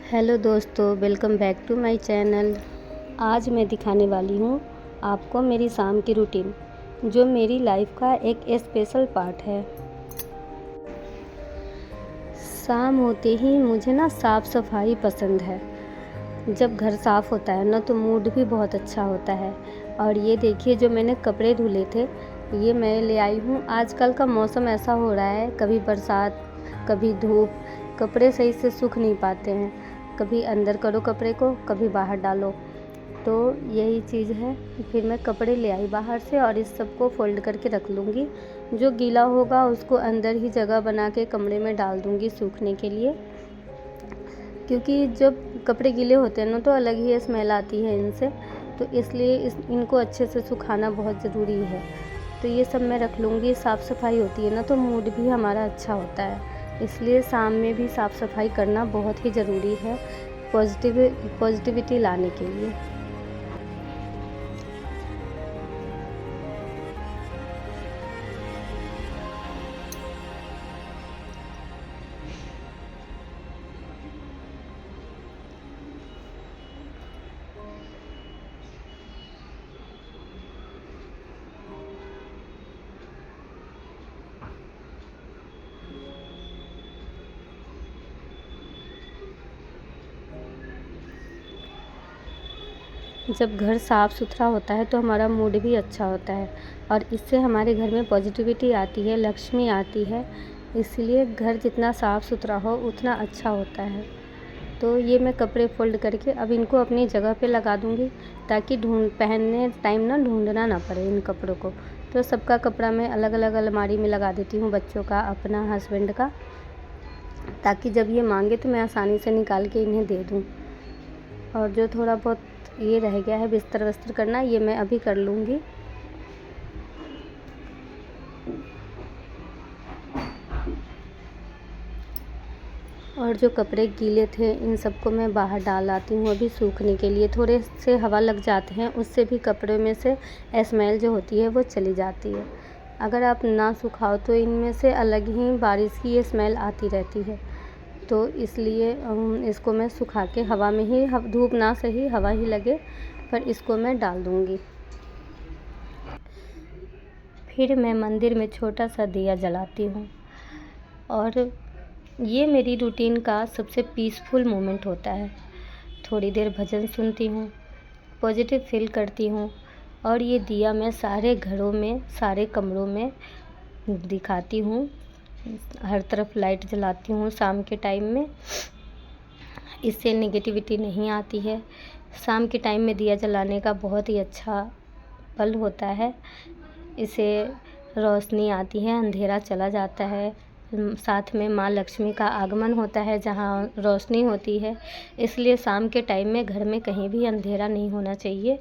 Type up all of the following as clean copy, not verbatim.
Hello दोस्तों, welcome back to my channel. आज मैं दिखाने वाली हूँ आपको मेरी शाम की रूटीन, जो मेरी लाइफ का एक स्पेशल पार्ट है। शाम होते ही मुझे ना साफ़ सफाई पसंद है। जब घर साफ़ होता है ना तो मूड भी बहुत अच्छा होता है। और ये देखिए, जो मैंने कपड़े धुले थे ये मैं ले आई हूँ। आजकल का मौसम ऐसा हो रहा है, कभी बरसात कभी धूप, कपड़े सही से सूख नहीं पाते हैं। कभी अंदर करो कपड़े को, कभी बाहर डालो, तो यही चीज़ है। फिर मैं कपड़े ले आई बाहर से और इस सब को फ़ोल्ड करके रख लूँगी। जो गीला होगा उसको अंदर ही जगह बना के कमरे में डाल दूँगी सूखने के लिए, क्योंकि जब कपड़े गीले होते हैं ना तो अलग ही स्मेल आती है इनसे, तो इसलिए इनको अच्छे से सुखाना बहुत ज़रूरी है। तो ये सब मैं रख लूँगी। साफ़ सफाई होती है ना तो मूड भी हमारा अच्छा होता है, इसलिए शाम में भी साफ़ सफाई करना बहुत ही ज़रूरी है पॉजिटिविटी लाने के लिए। जब घर साफ़ सुथरा होता है तो हमारा मूड भी अच्छा होता है और इससे हमारे घर में पॉजिटिविटी आती है, लक्ष्मी आती है। इसलिए घर जितना साफ़ सुथरा हो उतना अच्छा होता है। तो ये मैं कपड़े फ़ोल्ड करके अब इनको अपनी जगह पे लगा दूँगी, ताकि पहनने टाइम ना ढूंढना ना पड़े इन कपड़ों को। तो सबका कपड़ा मैं अलग अलग अलमारी में लगा देती हूँ, बच्चों का, अपना, हस्बैंड का, ताकि जब ये मांगे तो मैं आसानी से निकाल के इन्हें दे दूँ। और जो थोड़ा बहुत ये रह गया है बिस्तर विस्तर करना, ये मैं अभी कर लूँगी। और जो कपड़े गीले थे इन सबको मैं बाहर डाल आती हूँ अभी सूखने के लिए। थोड़े से हवा लग जाते हैं, उससे भी कपड़े में से स्मेल जो होती है वो चली जाती है। अगर आप ना सुखाओ तो इनमें से अलग ही बारिश की ये स्मेल आती रहती है। तो इसलिए इसको मैं सुखा के हवा में ही, धूप ना सही हवा ही लगे, पर इसको मैं डाल दूँगी। फिर मैं मंदिर में छोटा सा दिया जलाती हूँ और ये मेरी रूटीन का सबसे पीसफुल मोमेंट होता है। थोड़ी देर भजन सुनती हूँ, पॉजिटिव फील करती हूँ और ये दिया मैं सारे घरों में, सारे कमरों में दिखाती हूँ। हर तरफ लाइट जलाती हूँ शाम के टाइम में, इससे नेगेटिविटी नहीं आती है। शाम के टाइम में दिया जलाने का बहुत ही अच्छा पल होता है। इससे रोशनी आती है, अंधेरा चला जाता है। साथ में माँ लक्ष्मी का आगमन होता है जहाँ रोशनी होती है। इसलिए शाम के टाइम में घर में कहीं भी अंधेरा नहीं होना चाहिए।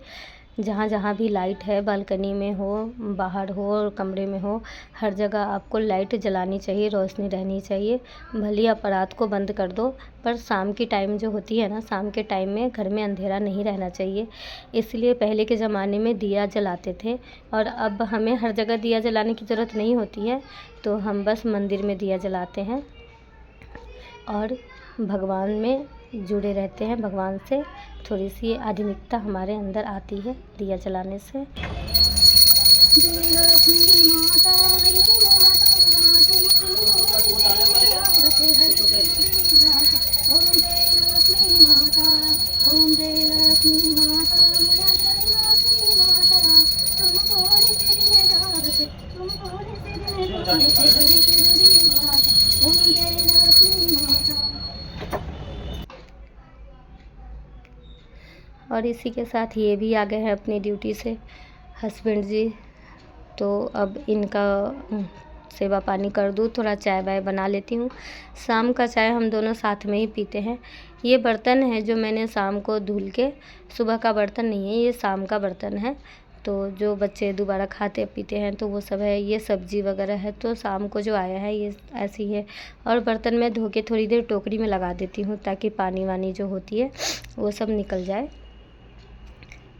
जहाँ जहाँ भी लाइट है, बालकनी में हो, बाहर हो और कमरे में हो, हर जगह आपको लाइट जलानी चाहिए, रोशनी रहनी चाहिए। भले आप रात को बंद कर दो, पर शाम की टाइम जो होती है ना, शाम के टाइम में घर में अंधेरा नहीं रहना चाहिए। इसलिए पहले के ज़माने में दिया जलाते थे और अब हमें हर जगह दिया जलाने की ज़रूरत नहीं होती है, तो हम बस मंदिर में दिया जलाते हैं और भगवान में जुड़े रहते हैं। भगवान से थोड़ी सी आध्यात्मिकता हमारे अंदर आती है दिया जलाने से। और इसी के साथ ये भी आ गए हैं अपनी ड्यूटी से, हस्बैंड जी। तो अब इनका सेवा पानी कर दूँ, थोड़ा चाय वाय बना लेती हूँ। शाम का चाय हम दोनों साथ में ही पीते हैं। ये बर्तन है जो मैंने शाम को धुल के, सुबह का बर्तन नहीं है, ये शाम का बर्तन है। तो जो बच्चे दोबारा खाते पीते हैं तो वो सब है। ये सब्ज़ी वगैरह है, तो शाम को जो आया है ये ऐसी है। और बर्तन में धो के थोड़ी देर टोकरी में लगा देती हूँ, ताकि पानी वानी जो होती है वो सब निकल जाए।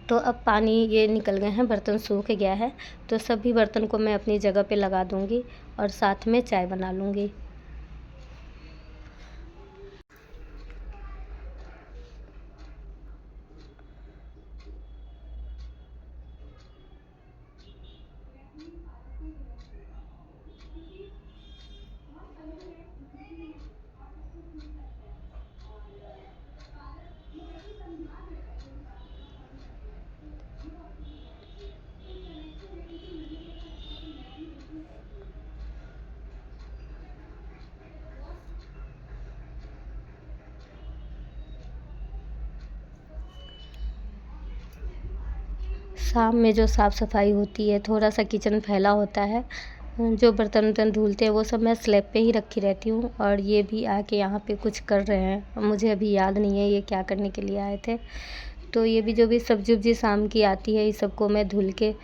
तो अब पानी ये निकल गए हैं, बर्तन सूख गया है, तो सभी बर्तन को मैं अपनी जगह पे लगा दूँगी और साथ में चाय बना लूँगी। शाम में जो साफ़ सफाई होती है, थोड़ा सा किचन फैला होता है, जो बर्तन वर्तन धुलते हैं वो सब मैं स्लैब पे ही रखी रहती हूँ। और ये भी आके यहाँ पे कुछ कर रहे हैं, मुझे अभी याद नहीं है ये क्या करने के लिए आए थे। तो ये भी जो भी सब्ज़ी वब्ज़ी शाम की आती है, इस सबको मैं धुल के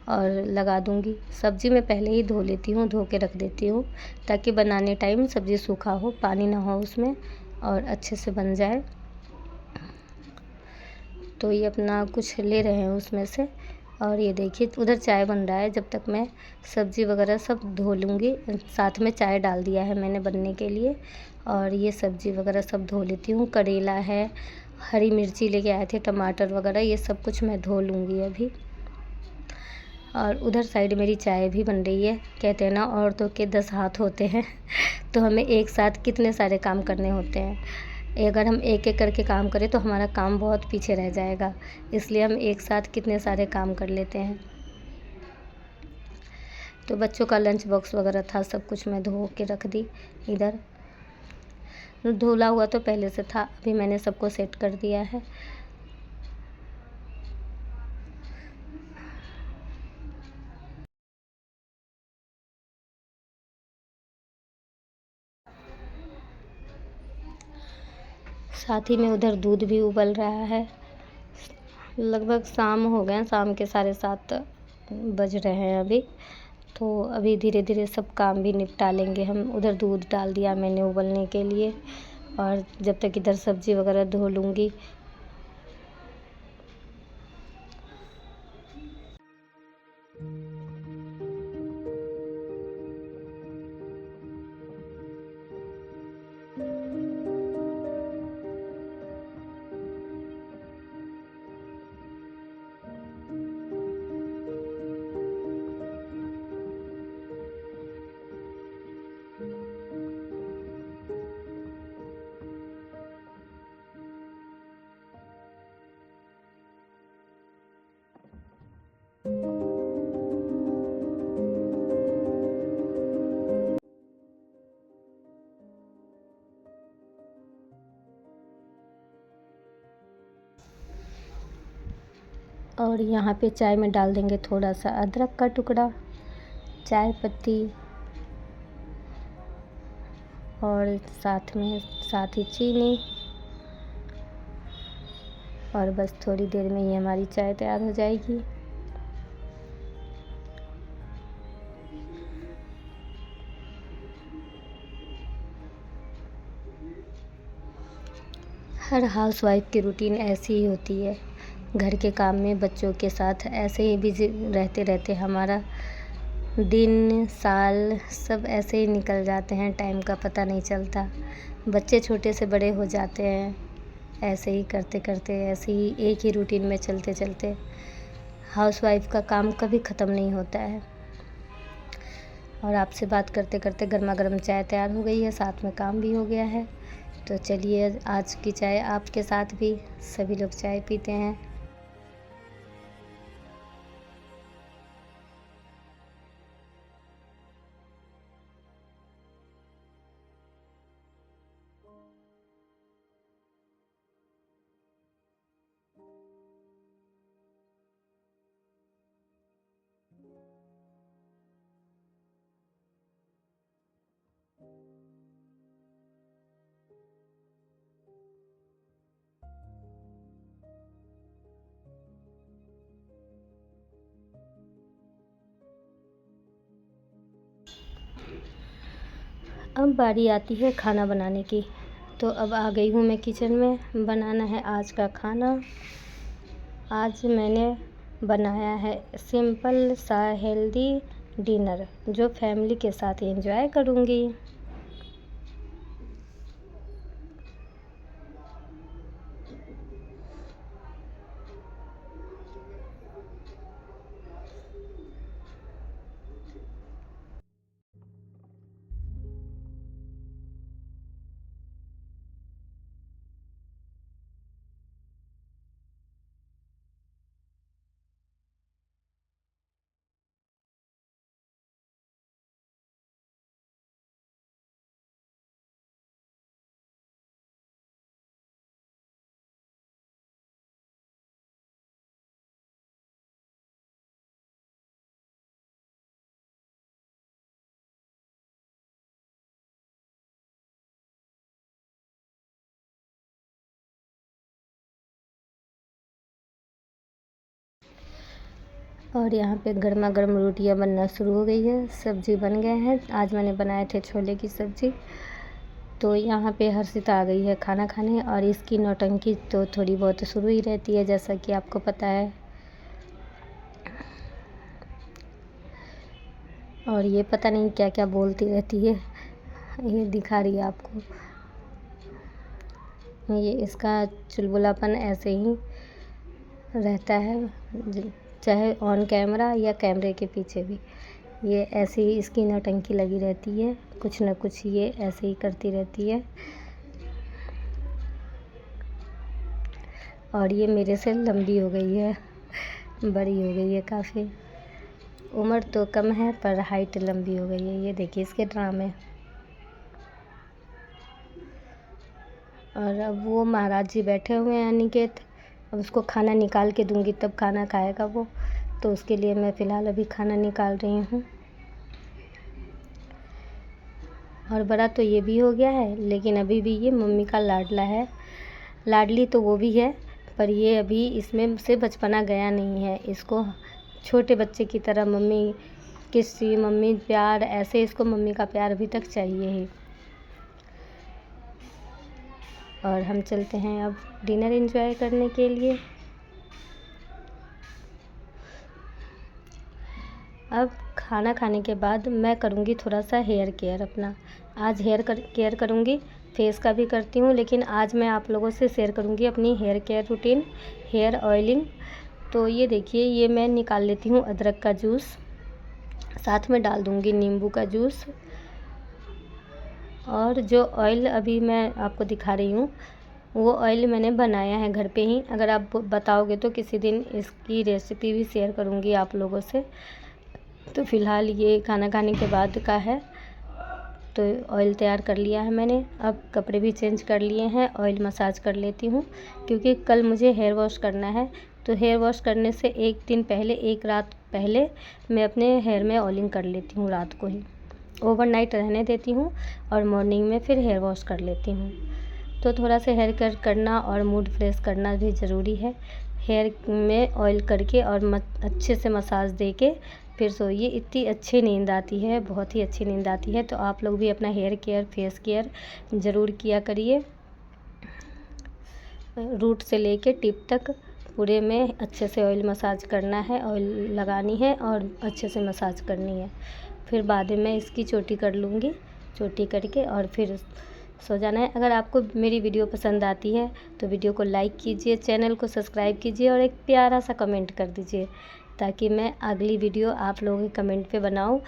और लगा दूँगी। सब्ज़ी मैं पहले ही धो लेती हूँ, धो के रख देती हूँ, ताकि बनाने टाइम सब्ज़ी सूखा हो, पानी ना हो उसमें, और अच्छे से बन जाए। तो ये अपना कुछ ले रहे हैं उसमें से। और ये देखिए उधर चाय बन रहा है, जब तक मैं सब्ज़ी वगैरह सब धो लूँगी। साथ में चाय डाल दिया है मैंने बनने के लिए, और ये सब्ज़ी वगैरह सब धो लेती हूँ। करेला है, हरी मिर्ची लेके आए थे, टमाटर वगैरह, ये सब कुछ मैं धो लूँगी अभी। और उधर साइड मेरी चाय भी बन रही है। कहते हैं ना, औरतों के 10 हाथ होते हैं तो हमें एक साथ कितने सारे काम करने होते हैं। अगर हम एक-एक करके काम करें तो हमारा काम बहुत पीछे रह जाएगा, इसलिए हम एक साथ कितने सारे काम कर लेते हैं। तो बच्चों का लंच बॉक्स वगैरह था, सब कुछ मैं धो के रख दी इधर। धुला हुआ तो पहले से था, अभी मैंने सबको सेट कर दिया है। साथ ही में उधर दूध भी उबल रहा है। लगभग शाम हो गए हैं, शाम के 7:30 बज रहे हैं अभी। तो अभी धीरे धीरे सब काम भी निपटा लेंगे हम। उधर दूध डाल दिया मैंने उबलने के लिए, और जब तक इधर सब्ज़ी वगैरह धो लूँगी। और यहाँ पे चाय में डाल देंगे थोड़ा सा अदरक का टुकड़ा, चाय पत्ती, और साथ ही चीनी। और बस थोड़ी देर में ही हमारी चाय तैयार हो जाएगी। हर हाउसवाइफ की रूटीन ऐसी ही होती है। घर के काम में बच्चों के साथ ऐसे ही बिज़ी रहते रहते हमारा दिन साल सब ऐसे ही निकल जाते हैं, टाइम का पता नहीं चलता। बच्चे छोटे से बड़े हो जाते हैं, ऐसे ही करते करते, ऐसे ही एक ही रूटीन में चलते चलते हाउसवाइफ का काम कभी ख़त्म नहीं होता है। और आपसे बात करते करते गर्मा गर्म चाय तैयार हो गई है, साथ में काम भी हो गया है। तो चलिए, आज की चाय आपके साथ भी सभी लोग चाय पीते हैं। अब बारी आती है खाना बनाने की। तो अब आ गई हूँ मैं किचन में, बनाना है आज का खाना। आज मैंने बनाया है सिंपल सा हेल्दी डिनर, जो फैमिली के साथ एंजॉय करूँगी। और यहाँ पे गर्मा गर्म रोटियाँ बनना शुरू हो गई है। सब्ज़ी बन गए हैं। आज मैंने बनाए थे छोले की सब्ज़ी। तो यहाँ पे हर्षिता आ गई है खाना खाने, और इसकी नौटंकी तो थोड़ी बहुत शुरू ही रहती है, जैसा कि आपको पता है। और ये पता नहीं क्या क्या बोलती रहती है, ये दिखा रही है आपको। ये इसका चुलबुलापन ऐसे ही रहता है, चाहे ऑन कैमरा या कैमरे के पीछे भी। ये ऐसे ही इसकी नौटंकी लगी रहती है, कुछ न कुछ ये ऐसे ही करती रहती है। और ये मेरे से लंबी हो गई है, बड़ी हो गई है काफ़ी। उम्र तो कम है पर हाइट लंबी हो गई है। ये देखिए इसके ड्रामे। और अब वो महाराज जी बैठे हुए हैं अनिकेत, अब उसको खाना निकाल के दूंगी तब खाना खाएगा वो। तो उसके लिए मैं फ़िलहाल अभी खाना निकाल रही हूँ। और बड़ा तो ये भी हो गया है, लेकिन अभी भी ये मम्मी का लाडला है। लाडली तो वो भी है, पर ये अभी इसमें से बचपना गया नहीं है। इसको छोटे बच्चे की तरह मम्मी किसी मम्मी प्यार, ऐसे इसको मम्मी का प्यार अभी तक चाहिए ही। और हम चलते हैं अब डिनर एंजॉय करने के लिए। अब खाना खाने के बाद मैं करूँगी थोड़ा सा हेयर केयर अपना। आज हेयर केयर करूँगी, फेस का भी करती हूँ, लेकिन आज मैं आप लोगों से शेयर करूँगी अपनी hair care routine, hair oiling. तो ये देखिए, ये मैं निकाल लेती हूँ अदरक का जूस, साथ में डाल दूँगी नींबू का जूस। और जो ऑयल अभी मैं आपको दिखा रही हूँ, वो ऑयल मैंने बनाया है घर पे ही। अगर आप बताओगे तो किसी दिन इसकी रेसिपी भी शेयर करूँगी आप लोगों से। तो फ़िलहाल ये खाना खाने के बाद का है। तो ऑयल तैयार कर लिया है मैंने, अब कपड़े भी चेंज कर लिए हैं, ऑयल मसाज कर लेती हूँ, क्योंकि कल मुझे हेयर वॉश करना है। तो हेयर वॉश करने से एक दिन पहले, एक रात पहले मैं अपने हेयर में ऑयलिंग कर लेती हूँ, रात को ही ओवरनाइट रहने देती हूँ और मॉर्निंग में फिर हेयर वॉश कर लेती हूँ। तो थोड़ा सा हेयर कट करना और मूड फ्रेश करना भी ज़रूरी है। हेयर में ऑयल करके और अच्छे से मसाज दे के फिर सोइए, इतनी अच्छी नींद आती है, बहुत ही अच्छी नींद आती है। तो आप लोग भी अपना हेयर केयर, फेस केयर ज़रूर किया करिए। रूट से लेके टिप तक पूरे में अच्छे से ऑयल मसाज करना है, ऑयल लगानी है और अच्छे से मसाज करनी है। फिर बाद में मैं इसकी चोटी कर लूँगी, चोटी करके और फिर सो जाना है। अगर आपको मेरी वीडियो पसंद आती है तो वीडियो को लाइक कीजिए, चैनल को सब्सक्राइब कीजिए और एक प्यारा सा कमेंट कर दीजिए, ताकि मैं अगली वीडियो आप लोगों के कमेंट पे बनाऊं।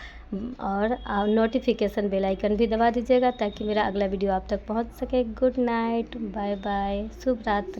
और नोटिफिकेशन बेल आइकन भी दबा दीजिएगा ताकि मेरा अगला वीडियो आप तक पहुंच सके। गुड नाइट, बाय बाय, शुभ रात्रि।